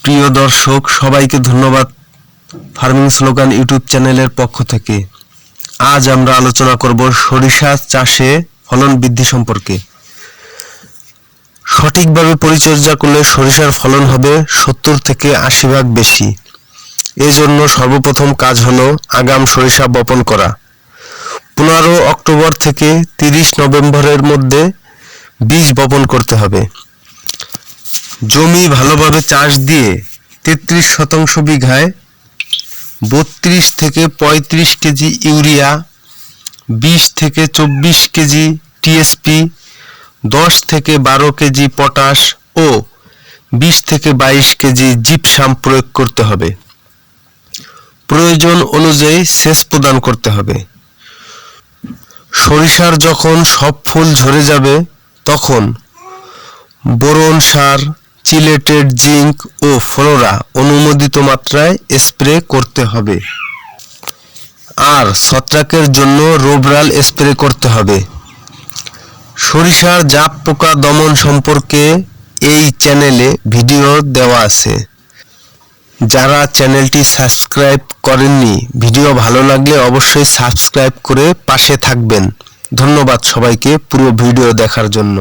প্রিয় দর্শক সবাইকে ধন্যবাদ ফার্মিং স্লোগান ইউটিউব চ্যানেলের পক্ষ থেকে। আজ আমরা আলোচনা করব সরিষা চাষে ফলন বৃদ্ধি সম্পর্কে। সঠিকভাবে পরিচর্যা করলে সরিষার ফলন হবে 70 থেকে 80% বেশি। এজন্য সর্বপ্রথম কাজ হলো আগাম সরিষা বপন করা। 15 অক্টোবর থেকে 30 নভেম্বরের মধ্যে বীজ বপন করতে হবে। জমি ভালোভাবে চাষ দিয়ে 33% বিঘায় 32 থেকে 35 কেজি ইউরিয়া, 20 থেকে 24 কেজি টিএসপি, 10 থেকে 12 কেজি পটাশ ও 20 থেকে 22 কেজি জিপসাম প্রয়োগ করতে হবে। প্রয়োজন অনুযায়ী সেচ প্রদান করতে হবে। সরিষার যখন সব ফুল ঝরে যাবে তখন বোরন সার, চিলেটেড জিঙ্ক ও ফ্লোরা অনুমোদিত মাত্রায় স্প্রে করতে হবে। আর ছত্রাকের জন্য রোভরাল স্প্রে করতে হবে। সরিষার জাপ পোকা দমন সম্পর্কে এই চ্যানেলে ভিডিও দেওয়া আছে। যারা চ্যানেলটি সাবস্ক্রাইব করেননি, ভিডিও ভালো লাগলে অবশ্যই সাবস্ক্রাইব করে পাশে থাকবেন। ধন্যবাদ সবাইকে পুরো ভিডিও দেখার জন্য।